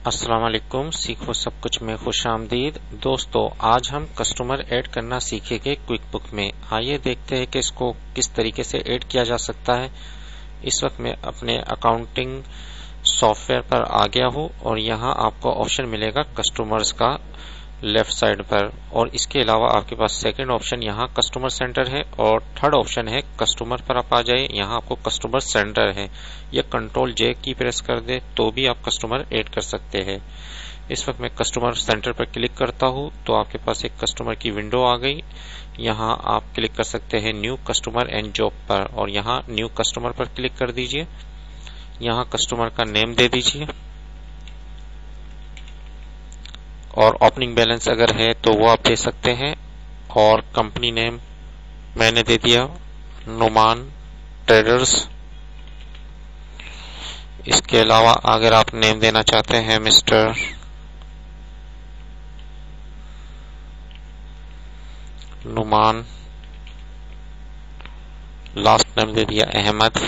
अस्सलाम वालेकुम। सीखो सब कुछ में खुश आमदीद। दोस्तों, आज हम कस्टमर ऐड करना सीखेंगे क्विक बुक में। आइए देखते हैं कि इसको किस तरीके से ऐड किया जा सकता है। इस वक्त मैं अपने अकाउंटिंग सॉफ्टवेयर पर आ गया हूं और यहाँ आपको ऑप्शन मिलेगा कस्टमर्स का लेफ्ट साइड पर, और इसके अलावा आपके पास सेकंड ऑप्शन यहाँ कस्टमर सेंटर है और थर्ड ऑप्शन है कस्टमर पर आप आ जाए, यहाँ आपको कस्टमर सेंटर है। या कंट्रोल जे की प्रेस कर दे तो भी आप कस्टमर ऐड कर सकते हैं। इस वक्त मैं कस्टमर सेंटर पर क्लिक करता हूँ तो आपके पास एक कस्टमर की विंडो आ गई। यहाँ आप क्लिक कर सकते हैं न्यू कस्टमर एंड जॉब पर, और यहाँ न्यू कस्टमर पर क्लिक कर दीजिए। यहाँ कस्टमर का नेम दे दीजिए और ओपनिंग बैलेंस अगर है तो वो आप दे सकते हैं, और कंपनी नेम मैंने दे दिया नुमान ट्रेडर्स। इसके अलावा अगर आप नेम देना चाहते हैं मिस्टर नुमान, लास्ट नेम दे दिया अहमद,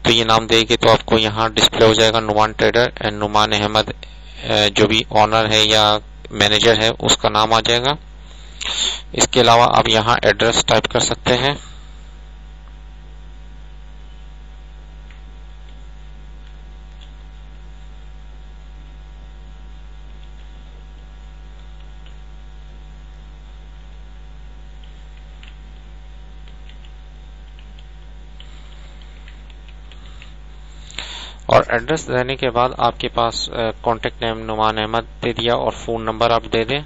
तो ये नाम देंगे तो आपको यहाँ डिस्प्ले हो जाएगा नुमान ट्रेडर एंड नुमान अहमद, जो भी ऑनर है या मैनेजर है उसका नाम आ जाएगा। इसके अलावा आप यहाँ एड्रेस टाइप कर सकते हैं। और एड्रेस देने के बाद आपके पास कॉन्टेक्ट नेम नुमान अहमद दे दिया और फोन नंबर आप दे दें।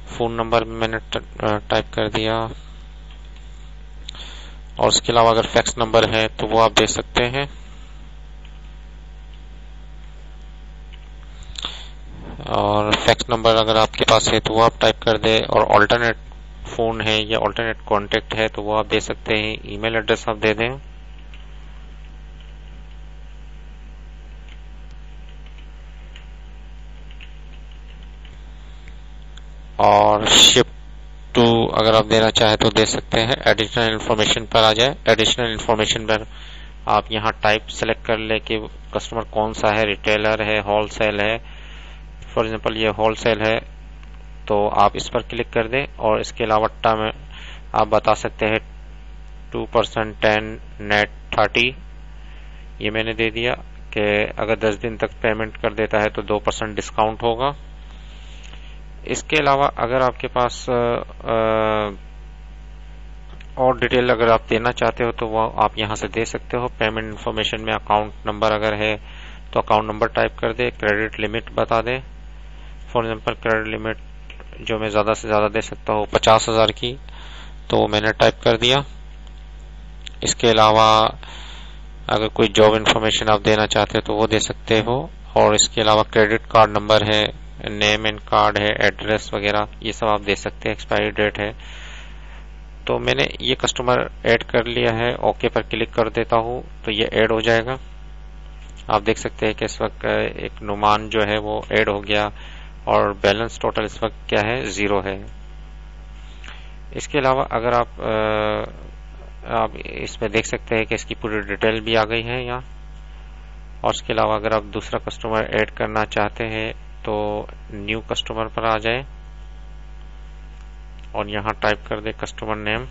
फोन नंबर मैंने टाइप कर दिया, और उसके अलावा अगर फैक्स नंबर है तो वो आप दे सकते हैं। और फैक्स नंबर अगर आपके पास है तो वो आप टाइप कर दे, और ऑल्टरनेट फोन है या ऑल्टरनेट कॉन्टेक्ट है तो वो आप दे सकते हैं। ईमेल एड्रेस आप दे दें, और शिप टू अगर आप देना चाहे तो दे सकते हैं। एडिशनल इन्फॉर्मेशन पर आ जाए। एडिशनल इन्फॉर्मेशन पर आप यहाँ टाइप सेलेक्ट कर ले कि कस्टमर कौन सा है, रिटेलर है, होलसेल है। फॉर एग्जांपल ये होलसेल है तो आप इस पर क्लिक कर दें, और इसके अलावा टर्म आप बता सकते हैं 2% 10 नेट 30, ये मैंने दे दिया कि अगर 10 दिन तक पेमेंट कर देता है तो 2% डिस्काउंट होगा। इसके अलावा अगर आपके पास और डिटेल अगर आप देना चाहते हो तो वो आप यहाँ से दे सकते हो। पेमेंट इन्फॉर्मेशन में अकाउंट नंबर अगर है तो अकाउंट नंबर टाइप कर दे। क्रेडिट लिमिट बता दे। फॉर एग्जांपल क्रेडिट लिमिट जो मैं ज्यादा से ज्यादा दे सकता हूँ 50,000 की, तो मैंने टाइप कर दिया। इसके अलावा अगर कोई जॉब इन्फॉर्मेशन आप देना चाहते हो तो वो दे सकते हो। और इसके अलावा क्रेडिट कार्ड नंबर है, नेम एंड कार्ड है, एड्रेस वगैरह ये सब आप दे सकते हैं। एक्सपायरी डेट है। तो मैंने ये कस्टमर ऐड कर लिया है। ओके पर क्लिक कर देता हूँ तो ये ऐड हो जाएगा। आप देख सकते हैं कि इस वक्त एक नुमान जो है वो ऐड हो गया, और बैलेंस टोटल इस वक्त क्या है, 0 है। इसके अलावा अगर आप इसमें देख सकते हैं कि इसकी पूरी डिटेल भी आ गई है यहाँ। और इसके अलावा अगर आप दूसरा कस्टमर ऐड करना चाहते हैं तो न्यू कस्टमर पर आ जाए और यहाँ टाइप कर दे कस्टमर नेम,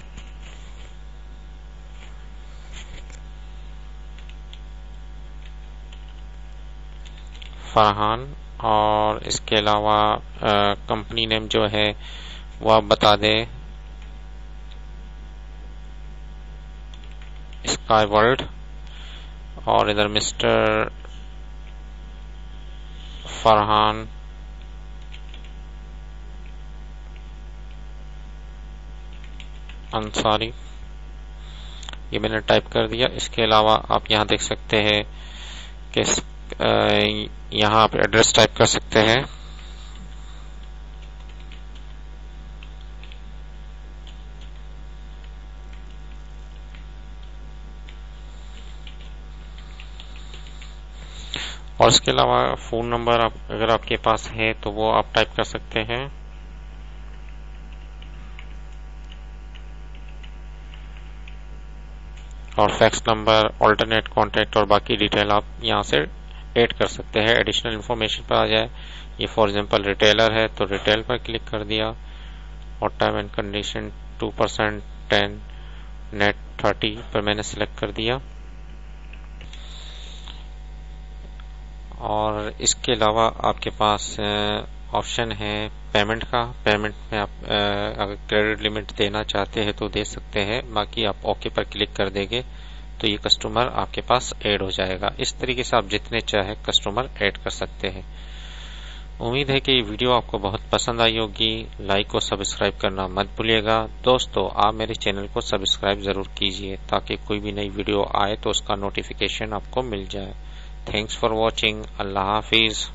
फरहान, और इसके अलावा कंपनी नेम जो है वो आप बता दे स्काई वर्ल्ड, और इधर मिस्टर फरहान अंसारी, ये मैंने टाइप कर दिया। इसके अलावा आप यहाँ देख सकते हैं कि यहाँ आप एड्रेस टाइप कर सकते हैं। और इसके अलावा फोन नंबर अगर आपके पास है तो वो आप टाइप कर सकते हैं। और फैक्स नंबर, ऑल्टरनेट कॉन्टैक्ट और बाकी डिटेल आप यहाँ से ऐड कर सकते हैं। एडिशनल इन्फॉर्मेशन पर आ जाए, ये फॉर एग्जांपल रिटेलर है तो रिटेल पर क्लिक कर दिया और टर्म एंड कंडीशन 2% 10 नेट 30 पर मैंने सिलेक्ट कर दिया। और इसके अलावा आपके पास ऑप्शन है पेमेंट का। पेमेंट में आप अगर क्रेडिट लिमिट देना चाहते हैं तो दे सकते हैं, बाकी आप ओके पर क्लिक कर देंगे तो ये कस्टमर आपके पास ऐड हो जाएगा। इस तरीके से आप जितने चाहे कस्टमर ऐड कर सकते हैं। उम्मीद है कि ये वीडियो आपको बहुत पसंद आई होगी। लाइक और सब्सक्राइब करना मत भूलिएगा। दोस्तों, आप मेरे चैनल को सब्सक्राइब जरूर कीजिए ताकि कोई भी नई वीडियो आए तो उसका नोटिफिकेशन आपको मिल जाए। Thanks for watching. Allah Hafiz.